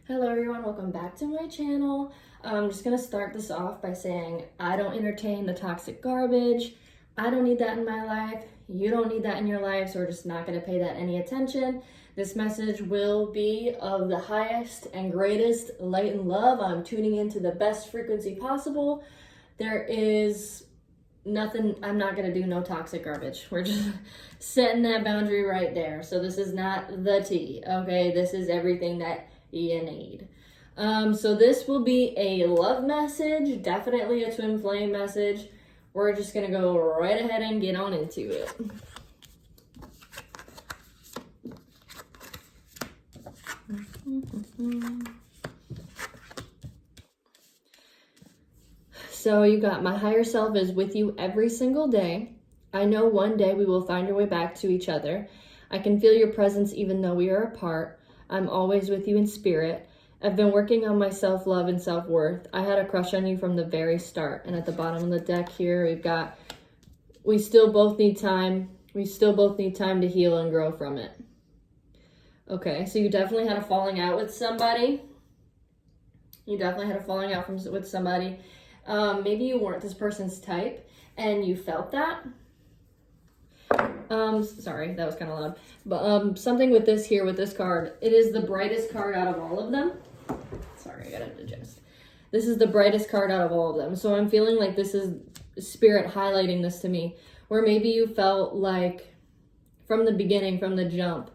Hello everyone, welcome back to my channel. I'm just gonna start this off by saying I don't entertain the toxic garbage. I don't need that in my life. You don't need that in your life, so we're just not gonna pay that any attention. This message will be of the highest and greatest light and love. I'm tuning into the best frequency possible. There is nothing, I'm not gonna do no toxic garbage. We're just setting that boundary right there. So this is not the tea, okay? This is everything that you need. So this will be a love message, definitely a twin flame message. We're just gonna go right ahead and get on into it. So you got my higher self is with you every single day. I know one day we will find our way back to each other. I can feel your presence even though we are apart. I'm always with you in spirit. I've been working on my self-love and self-worth. I had a crush on you from the very start. And at the bottom of the deck here, we've got, we still both need time. We still both need time to heal and grow from it. Okay, so you definitely had a falling out with somebody. With somebody. Maybe you weren't this person's type and you felt that. Sorry, that was kind of loud. But something with this here, with this card, it is the brightest card out of all of them. Sorry, I gotta adjust. This is the brightest card out of all of them. So I'm feeling like this is spirit highlighting this to me. Where maybe you felt like from the beginning, from the jump,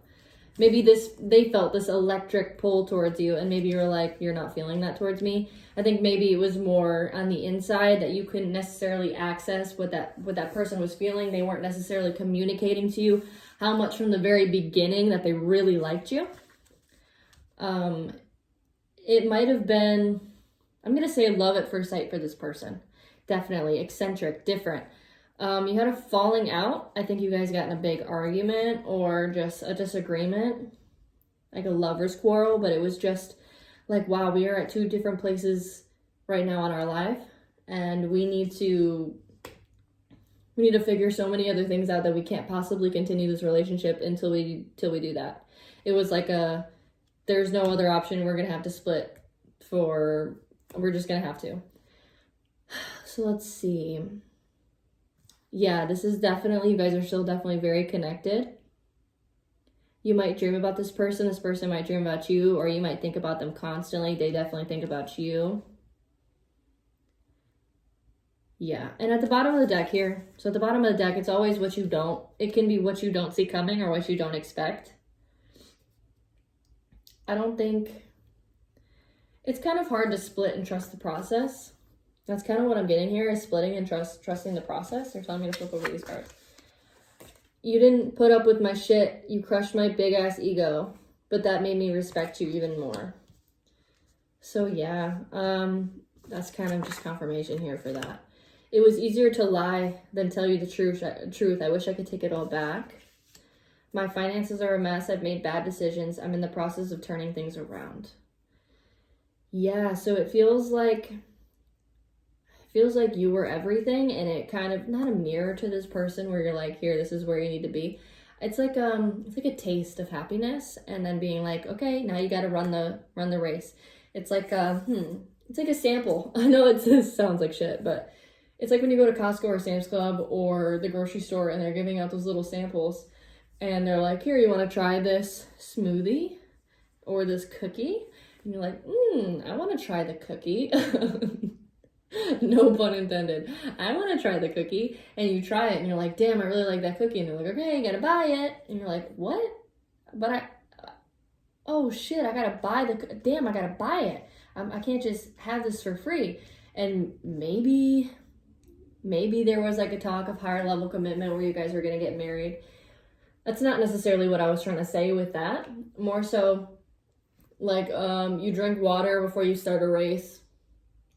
maybe they felt this electric pull towards you, and maybe you were like, you're not feeling that towards me. I think maybe it was more on the inside that you couldn't necessarily access what that person was feeling. They weren't necessarily communicating to you how much from the very beginning that they really liked you. It might have been, I'm gonna say love at first sight for this person. Definitely eccentric, different. You had a falling out. I think you guys got in a big argument or just a disagreement, like a lover's quarrel, but it was just like, wow, we are at two different places right now in our life, and we need to figure so many other things out that we can't possibly continue this relationship until we do that. It was like there's no other option. We're gonna have to split. We're just gonna have to. So let's see. Yeah, this is definitely, you guys are still definitely very connected. You might dream about this person might dream about you, or you might think about them constantly. They definitely think about you. Yeah, and at the bottom of the deck here, so at the bottom of the deck, it's always it can be what you don't see coming or what you don't expect. I don't think, it's kind of hard to split and trust the process. That's kind of what I'm getting here, is splitting and trusting the process. They're telling me to flip over these cards. You didn't put up with my shit. You crushed my big ass ego, but that made me respect you even more. So yeah, that's kind of just confirmation here for that. It was easier to lie than tell you the truth. I wish I could take it all back. My finances are a mess. I've made bad decisions. I'm in the process of turning things around. Yeah, so it feels like you were everything, and it kind of, not a mirror to this person where you're like, here, this is where you need to be. It's like a taste of happiness, and then being like, okay, now you got to run the race. It's like it's like a sample. I know it sounds like shit, but it's like when you go to Costco or Sam's Club or the grocery store and they're giving out those little samples, and they're like, here, you want to try this smoothie or this cookie? And you're like, I want to try the cookie. No pun intended. I want to try the cookie. And you try it and you're like, damn, I really like that cookie. And they're like, okay, you gotta buy it. And you're like, what? But oh shit, I gotta buy I gotta buy it. I can't just have this for free. And maybe there was like a talk of higher level commitment where you guys were gonna get married. That's not necessarily what I was trying to say with that. More so like you drink water before you start a race.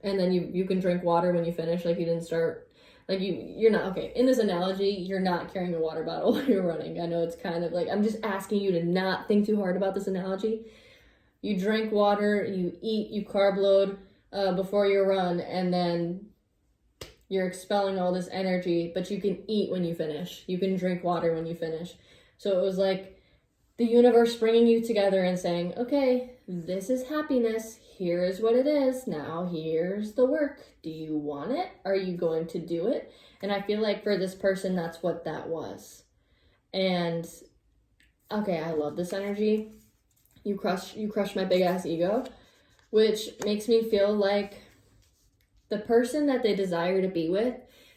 And then you can drink water when you finish, like you didn't start, like you're not, okay, in this analogy, you're not carrying a water bottle while you're running. I know it's kind of like, I'm just asking you to not think too hard about this analogy. You drink water, you eat, you carb load before your run, and then you're expelling all this energy, but you can eat when you finish. You can drink water when you finish. So it was like the universe bringing you together and saying, okay, this is happiness. Here is what it is. Now here's the work. Do you want it? Are you going to do it? And I feel like for this person, that's what that was. And okay, I love this energy. You crush my big ass ego, which makes me feel like the person that they desire to be with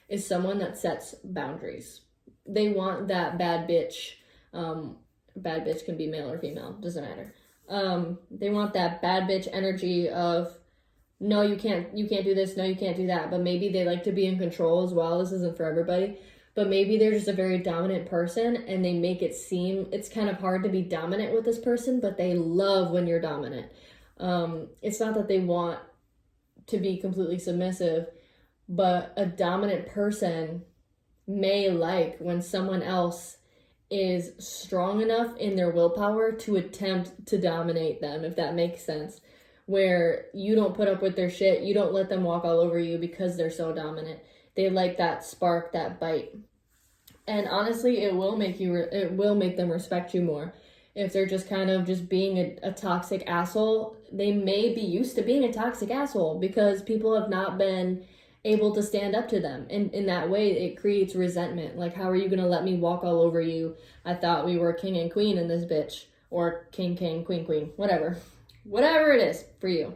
is someone that sets boundaries. They want that bad bitch. Bad bitch can be male or female, doesn't matter. They want that bad bitch energy of, no, you can't do this, no, you can't do that. But maybe they like to be in control as well. This isn't for everybody. But maybe they're just a very dominant person and they make it seem it's kind of hard to be dominant with this person, but they love when you're dominant. It's not that they want to be completely submissive, but a dominant person may like when someone else is strong enough in their willpower to attempt to dominate them, if that makes sense. Where you don't put up with their shit, you don't let them walk all over you because they're so dominant. They like that spark, that bite. And honestly, it will make them respect you more. If they're just kind of just being a toxic asshole, they may be used to being a toxic asshole because people have not been able to stand up to them. And in that way, it creates resentment. Like, how are you going to let me walk all over you? I thought we were king and queen in this bitch. Or king, queen, whatever. Whatever it is for you.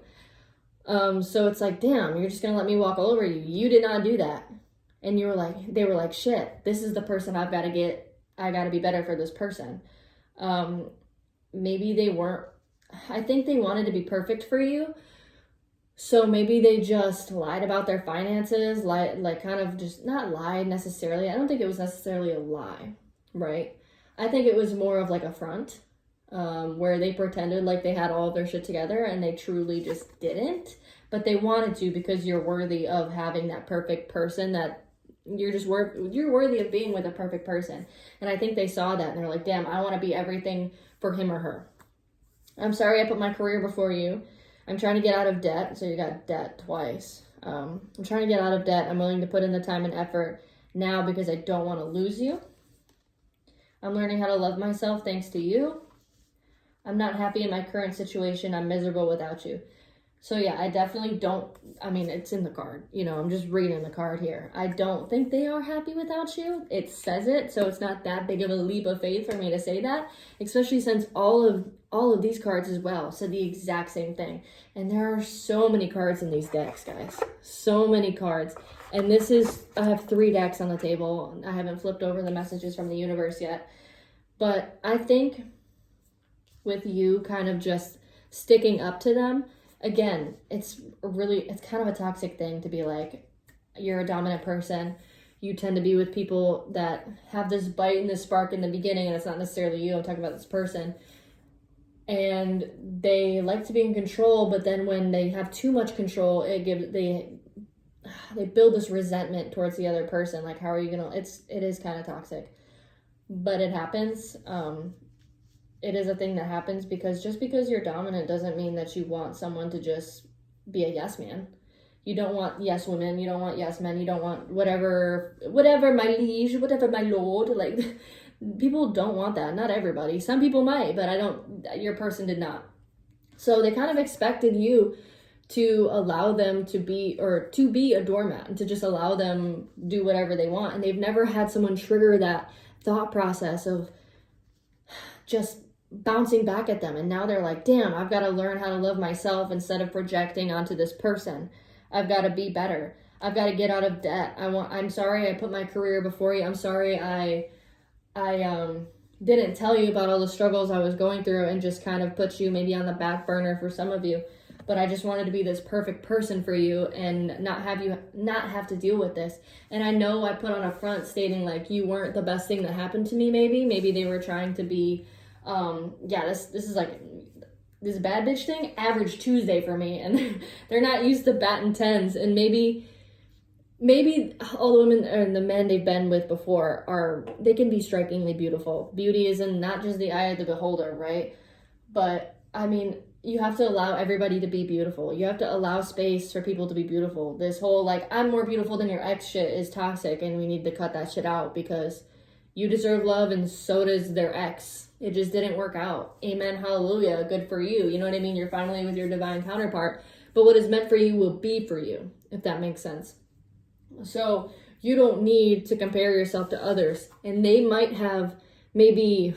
So it's like, damn, you're just going to let me walk all over you. You did not do that. And they were like, shit, this is the person I've got to get. I got to be better for this person. Maybe they weren't, I think they wanted to be perfect for you. So maybe they just lied about their finances, like kind of just not lied necessarily. I don't think it was necessarily a lie, right? I think it was more of like a front, where they pretended like they had all of their shit together and they truly just didn't. But they wanted to because you're worthy of having that perfect person that you're worthy of being with a perfect person. And I think they saw that and they're like, damn, I want to be everything for him or her. I'm sorry I put my career before you. I'm trying to get out of debt. So you got debt twice. I'm trying to get out of debt. I'm willing to put in the time and effort now because I don't want to lose you. I'm learning how to love myself thanks to you. I'm not happy in my current situation. I'm miserable without you. So yeah, I definitely don't, I mean, it's in the card. You know, I'm just reading the card here. I don't think they are happy without you. It says it, so it's not that big of a leap of faith for me to say that, especially since all of these cards as well said the exact same thing. And there are so many cards in these decks, guys. So many cards. And I have 3 decks on the table. I haven't flipped over the messages from the universe yet. But I think with you kind of just sticking up to them, again, it's kind of a toxic thing to be like, you're a dominant person. You tend to be with people that have this bite and this spark in the beginning, and it's not necessarily you. I'm talking about this person. And they like to be in control, but then when they have too much control, they build this resentment towards the other person. Like, how are you gonna? It is kind of toxic, but it happens. It is a thing that happens because just because you're dominant doesn't mean that you want someone to just be a yes man. You don't want yes women. You don't want yes men. You don't want whatever my liege, whatever my lord. Like, people don't want that. Not everybody. Some people might, but your person did not. So they kind of expected you to allow them to be a doormat and to just allow them do whatever they want. And they've never had someone trigger that thought process of just bouncing back at them. And now they're like, damn, I've got to learn how to love myself instead of projecting onto this person. I've got to be better. I've got to get out of debt. I'm sorry I put my career before you. I'm sorry I didn't tell you about all the struggles I was going through and just kind of put you maybe on the back burner for some of you. But I just wanted to be this perfect person for you and not have to deal with this. And I know I put on a front stating like you weren't the best thing that happened to me. Maybe they were trying to be, this is like this bad bitch thing, average Tuesday for me. And they're not used to batting tens. And maybe all the women and the men they've been with before they can be strikingly beautiful. Beauty is in not just the eye of the beholder, right? But I mean, you have to allow everybody to be beautiful. You have to allow space for people to be beautiful. This whole like, I'm more beautiful than your ex shit is toxic, and we need to cut that shit out because you deserve love and so does their ex. It just didn't work out. Amen, hallelujah, good for you. You know what I mean? You're finally with your divine counterpart. But what is meant for you will be for you, if that makes sense. So you don't need to compare yourself to others. And they might have maybe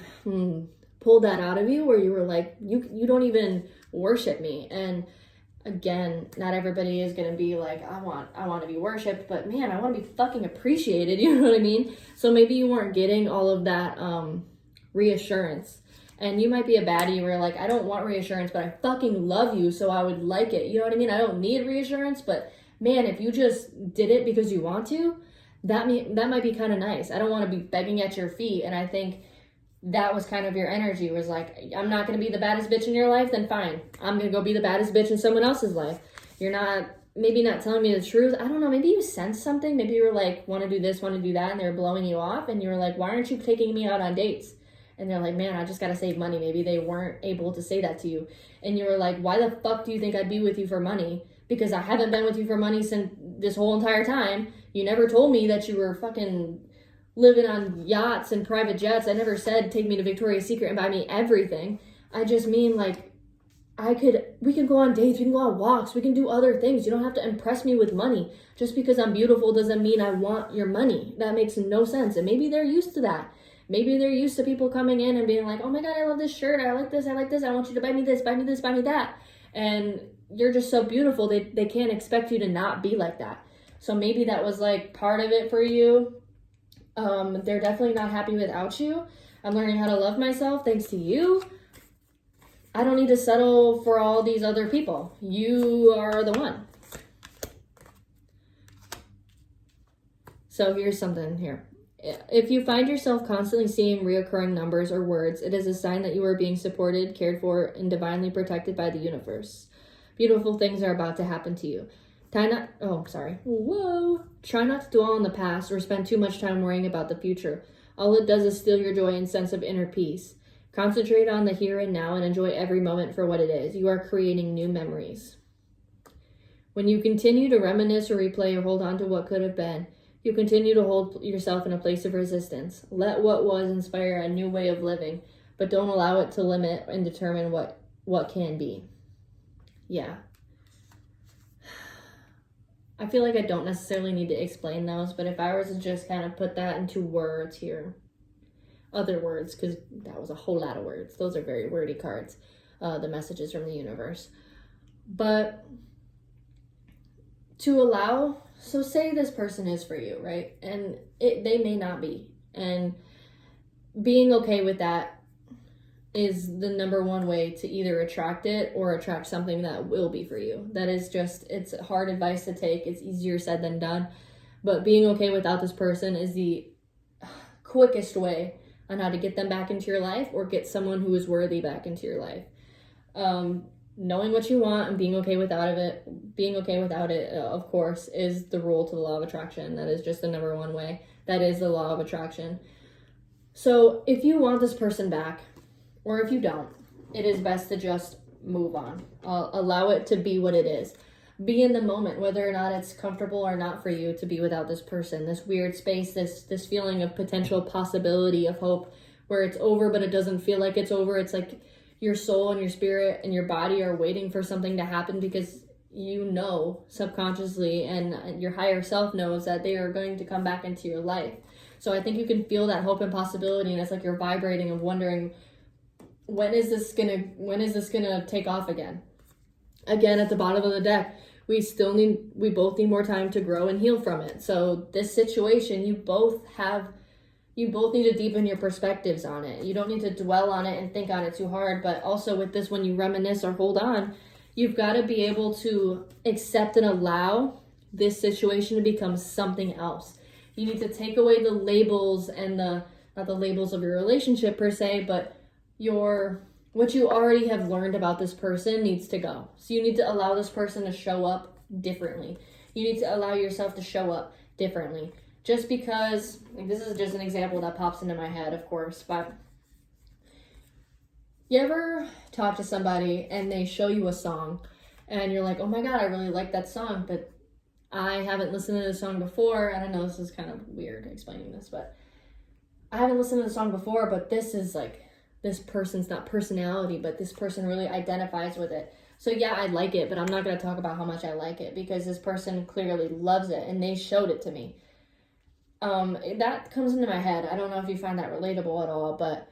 pulled that out of you where you were like, you don't even worship me. And again, not everybody is going to be like, I want to be worshipped, but man, I want to be fucking appreciated. You know what I mean? So maybe you weren't getting all of that reassurance. And you might be a baddie where like, I don't want reassurance, but I fucking love you, so I would like it. You know what I mean? I don't need reassurance, but man, if you just did it because you want to, that might be kind of nice. I don't want to be begging at your feet. And I think that was kind of your energy, was like, I'm not going to be the baddest bitch in your life, then fine. I'm going to go be the baddest bitch in someone else's life. You're maybe not telling me the truth. I don't know. Maybe you sensed something. Maybe you were like, want to do this, want to do that. And they were blowing you off. And you were like, why aren't you taking me out on dates? And they're like, man, I just got to save money. Maybe they weren't able to say that to you. And you were like, why the fuck do you think I'd be with you for money? Because I haven't been with you for money since this whole entire time. You never told me that you were fucking living on yachts and private jets. I never said take me to Victoria's Secret and buy me everything. I just mean like, we can go on dates, we can go on walks, we can do other things. You don't have to impress me with money. Just because I'm beautiful doesn't mean I want your money. That makes no sense. And maybe they're used to that. Maybe they're used to people coming in and being like, oh my God, I love this shirt. I like this. I want you to buy me this, buy me this, buy me that. And you're just so beautiful. They can't expect you to not be like that. So maybe that was like part of it for you. They're definitely not happy without you. I'm learning how to love myself thanks to you. I don't need to settle for all these other people. You are the one. So here's something here. If you find yourself constantly seeing reoccurring numbers or words, it is a sign that you are being supported, cared for, and divinely protected by the universe. Beautiful things are about to happen to you. Try not to dwell on the past or spend too much time worrying about the future. All it does is steal your joy and sense of inner peace. Concentrate on the here and now and enjoy every moment for what it is. You are creating new memories. When you continue to reminisce or replay or hold on to what could have been, you continue to hold yourself in a place of resistance. Let what was inspire a new way of living, but don't allow it to limit and determine what can be. Yeah. I feel like I don't necessarily need to explain those, but if I was to just kind of put that into words here, other words, because that was a whole lot of words. Those are very wordy cards, the messages from the universe. But to allow, so say this person is for you, right? And they may not be. And being okay with that is the number one way to either attract it or attract something that will be for you. That is just, it's hard advice to take. It's easier said than done. But being okay without this person is the quickest way on how to get them back into your life or get someone who is worthy back into your life. Knowing what you want and being okay without it, of course, is the rule to the law of attraction. That is just the number one way. That is the law of attraction. So if you want this person back, or if you don't, it is best to just move on. Allow it to be what it is. Be in the moment, whether or not it's comfortable or not for you to be without this person, this weird space, this feeling of potential possibility of hope where it's over, but it doesn't feel like it's over. It's like your soul and your spirit and your body are waiting for something to happen because you know subconsciously and your higher self knows that they are going to come back into your life. So I think you can feel that hope and possibility, and it's like you're vibrating of wondering, when is this gonna take off again? Again, at the bottom of the deck, we both need more time to grow and heal from it. So this situation, you both need to deepen your perspectives on it. You don't need to dwell on it and think on it too hard. But also with this, when you reminisce or hold on, you've got to be able to accept and allow this situation to become something else. You need to take away the labels and not the labels of your relationship per se, but what you already have learned about this person needs to go. So you need to allow this person to show up differently. You need to allow yourself to show up differently. Just because, like, this is just an example that pops into my head, of course, but you ever talk to somebody and they show you a song and you're like, oh my God, I really like that song, but I haven't listened to the song before. And I know this is kind of weird explaining this, but I haven't listened to the song before, but this is like this person's not personality, but this person really identifies with it. So yeah, I like it, but I'm not going to talk about how much I like it because this person clearly loves it and they showed it to me. That comes into my head. I don't know if you find that relatable at all, but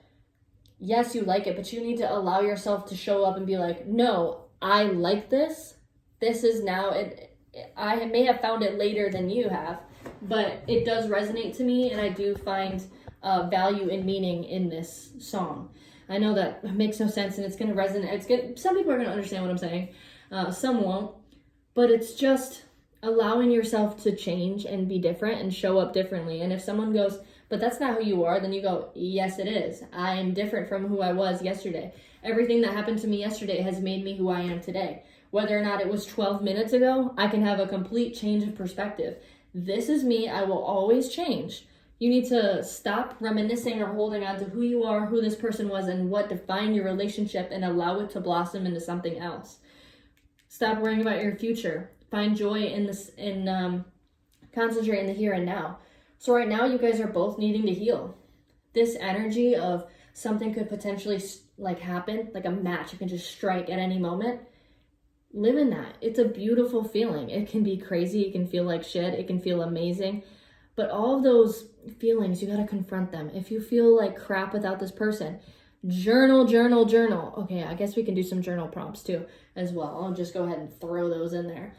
yes, you like it, but you need to allow yourself to show up and be like, no, I like this. This is now it. I may have found it later than you have, but it does resonate to me, and I do find value and meaning in this song. I know that makes no sense, and it's going to resonate. It's good. Some people are going to understand what I'm saying. Some won't, but it's just allowing yourself to change and be different and show up differently. And if someone goes, but that's not who you are, then you go, yes, it is. I am different from who I was yesterday. Everything that happened to me yesterday has made me who I am today. Whether or not it was 12 minutes ago, I can have a complete change of perspective. This is me. I will always change. You need to stop reminiscing or holding on to who you are, who this person was, and what defined your relationship, and allow it to blossom into something else. Stop worrying about your future. Find joy in this, concentrate in the here and now. So right now, you guys are both needing to heal. This energy of something could potentially happen, like a match, it can just strike at any moment. Live in that. It's a beautiful feeling. It can be crazy. It can feel like shit. It can feel amazing. But all of those feelings, you got to confront them. If you feel like crap without this person, journal. Okay, I guess we can do some journal prompts too as well. I'll just go ahead and throw those in there.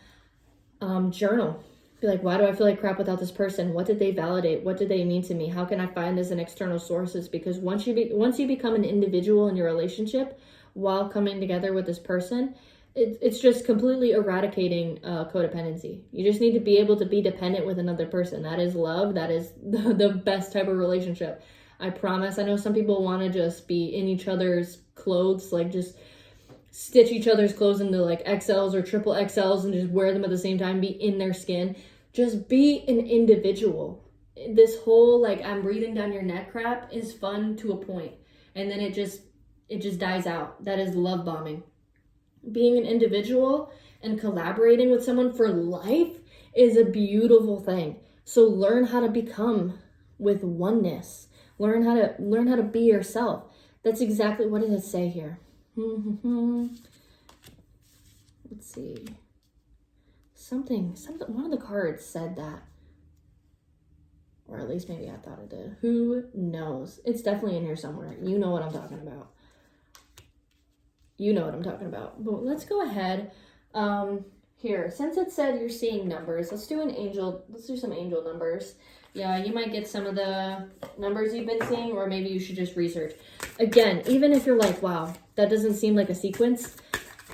Journal. Be like, why do I feel like crap without this person? What did they validate? What did they mean to me? How can I find this in external sources? Because once you become an individual in your relationship while coming together with this person, it's just completely eradicating codependency. You just need to be able to be dependent with another person. That is love. That is the best type of relationship. I promise. I know some people want to just be in each other's clothes, like just stitch each other's clothes into like XLs or triple XLs and just wear them at the same time, be in their skin. Just be an individual. This whole like I'm breathing down your neck crap is fun to a point, and then it just dies out. That is love bombing. Being an individual and collaborating with someone for life is a beautiful thing. So learn how to become with oneness. Learn how to be yourself. That's exactly what does it say here. Let's see. Something, one of the cards said that. Or at least maybe I thought it did. Who knows? It's definitely in here somewhere. You know what I'm talking about. You know what I'm talking about. But let's go ahead. Here, since it said you're seeing numbers, let's do some angel numbers. Yeah, you might get some of the numbers you've been seeing, or maybe you should just research. Again, even if you're like, wow, that doesn't seem like a sequence,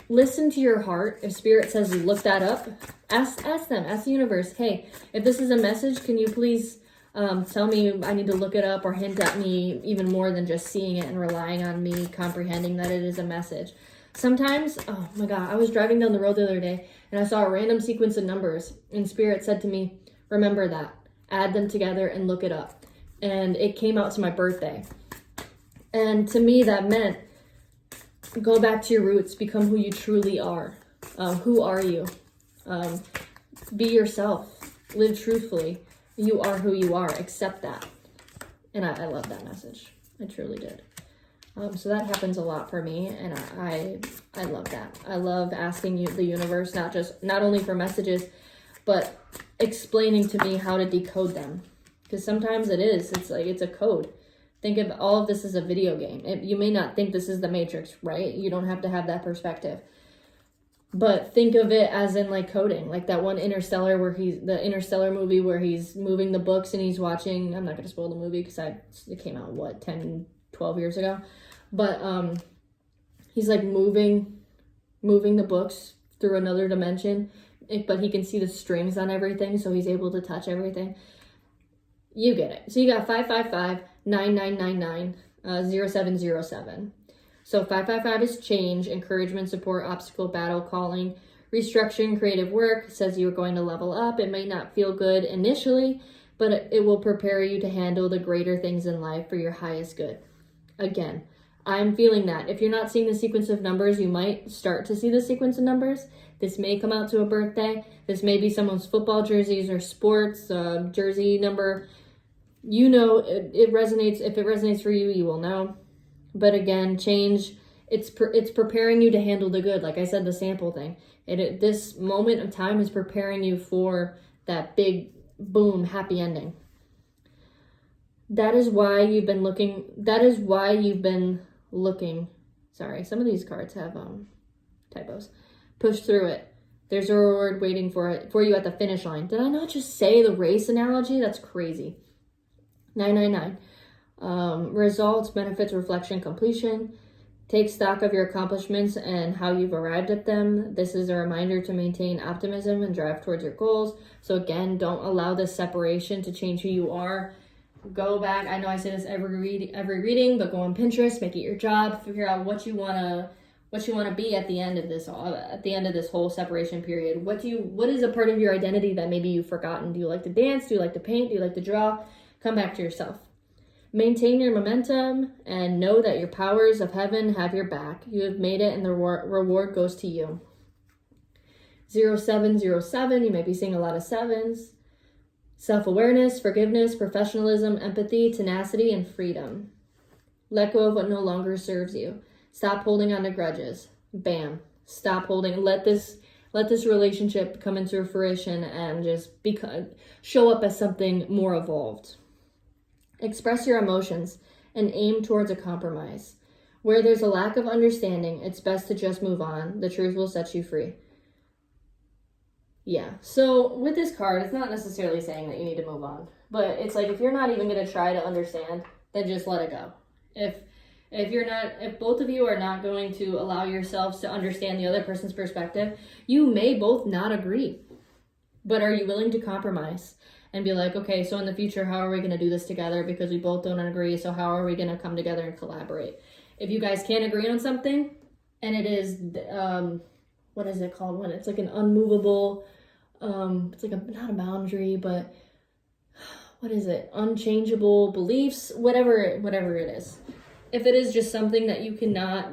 listen to your heart. If spirit says look that up, ask them, ask the universe, hey, if this is a message, can you please tell me I need to look it up, or hint at me even more than just seeing it and relying on me comprehending that it is a message. Sometimes, oh my God, I was driving down the road the other day and I saw a random sequence of numbers, and spirit said to me, remember that, add them together and look it up. And it came out to my birthday. And to me that meant go back to your roots, become who you truly are. Who are you? Be yourself, live truthfully. You are who you are. Accept that. And I love that message. I truly did. So that happens a lot for me, and I love that. I love asking the universe, not only for messages, but explaining to me how to decode them. Because sometimes it's like it's a code. Think of all of this as a video game. You may not think this is the Matrix, right? You don't have to have that perspective. But think of it as in like coding, like that one Interstellar the Interstellar movie where he's moving the books and he's watching, I'm not going to spoil the movie because it came out, 10, 12 years ago. But he's like moving the books through another dimension, but he can see the strings on everything, so he's able to touch everything. You get it. So you got 555-9999-0707. So 555 is change, encouragement, support, obstacle, battle, calling, restructuring, creative work. It says you're going to level up. It may not feel good initially, but it will prepare you to handle the greater things in life for your highest good. Again, I'm feeling that. If you're not seeing the sequence of numbers, you might start to see the sequence of numbers. This may come out to a birthday. This may be someone's football jerseys or sports jersey number. You know, it resonates. If it resonates for you, you will know. But again, change, it's preparing you to handle the good. Like I said, the sample thing. This moment of time is preparing you for that big, boom, happy ending. That is why you've been looking. Sorry, some of these cards have typos. Push through it. There's a reward waiting for you at the finish line. Did I not just say the race analogy? That's crazy. 999. Results, benefits, reflection, completion. Take stock of your accomplishments and how you've arrived at them. This is a reminder to maintain optimism and drive towards your goals. So again, don't allow this separation to change who you are. Go back. I know I say this every reading, but go on Pinterest, make it your job, figure out what you wanna be at the end of this whole separation period. What is a part of your identity that maybe you've forgotten? Do you like to dance? Do you like to paint? Do you like to draw? Come back to yourself. Maintain your momentum and know that your powers of heaven have your back. You have made it and the reward goes to you. 0707, you may be seeing a lot of sevens. Self-awareness, forgiveness, professionalism, empathy, tenacity, and freedom. Let go of what no longer serves you. Stop holding on to grudges. Bam. Stop holding. Let this relationship come into fruition and just show up as something more evolved. Express your emotions and aim towards a compromise. Where there's a lack of understanding, it's best to just move on. The truth will set you free. Yeah, so with this card, it's not necessarily saying that you need to move on. But it's like, if you're not even going to try to understand, then just let it go. If both of you are not going to allow yourselves to understand the other person's perspective, you may both not agree. But are you willing to compromise? And be like, okay, so in the future, how are we going to do this together? Because we both don't agree, so how are we going to come together and collaborate? If you guys can't agree on something, and it is, what is it called when it's like an unmovable, it's like not a boundary, but what is it? Unchangeable beliefs, whatever it is. If it is just something that you cannot,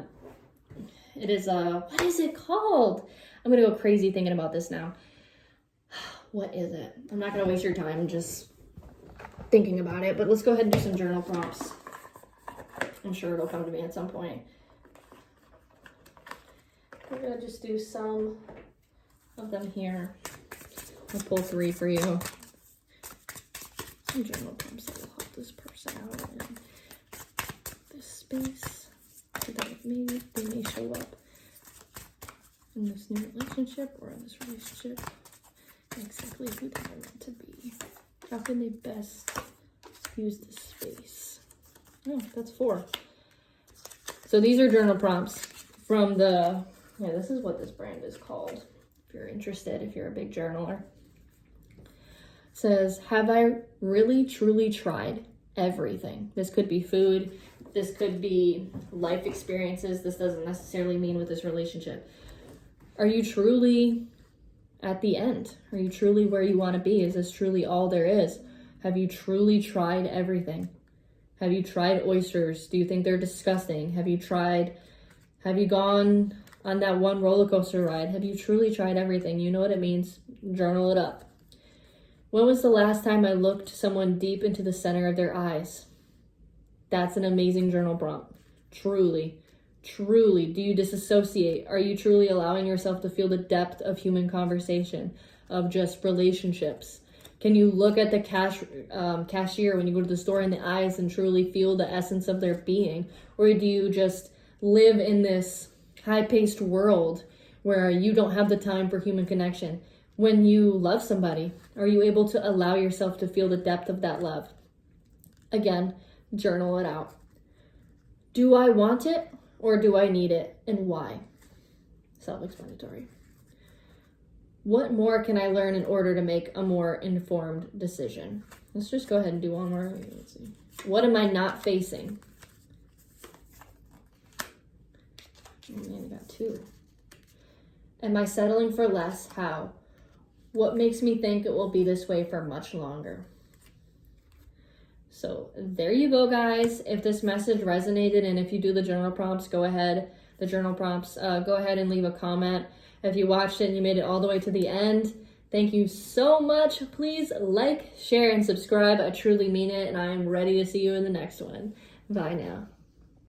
it is what is it called? I'm going to go crazy thinking about this now. What is it? I'm not going to waste your time just thinking about it, but let's go ahead and do some journal prompts. I'm sure it'll come to me at some point. We're going to just do some of them here. I'll pull 3 for you. Some journal prompts that will help this person out in this space that maybe they may show up in this new relationship or in this relationship. Exactly who they are meant to be. How can they best use this space? Oh, that's 4. So these are journal prompts from this is what this brand is called. If you're interested, if you're a big journaler. It says, have I really truly tried everything? This could be food. This could be life experiences. This doesn't necessarily mean with this relationship. Are you truly at the end? Are you truly where you want to be? Is this truly all there is? Have you truly tried everything? Have you tried oysters? Do you think they're disgusting? Have you gone on that one roller coaster ride? Have you truly tried everything? You know what it means. Journal it up. When was the last time I looked someone deep into the center of their eyes? That's an amazing journal prompt. Truly. Truly, do you disassociate? Are you truly allowing yourself to feel the depth of human conversation, of just relationships? Can you look at the cashier when you go to the store in the eyes and truly feel the essence of their being? Or do you just live in this high-paced world where you don't have the time for human connection? When you love somebody, are you able to allow yourself to feel the depth of that love? Again, journal it out. Do I want it? Or do I need it, and why? Self-explanatory. What more can I learn in order to make a more informed decision? Let's just go ahead and do one more. Let's see. What am I not facing? Oh man, I got 2. Am I settling for less? How? What makes me think it will be this way for much longer? So there you go, guys. If this message resonated and if you do the journal prompts, go ahead and leave a comment. If you watched it and you made it all the way to the end, thank you so much. Please like, share, and subscribe. I truly mean it, and I am ready to see you in the next one. Bye now.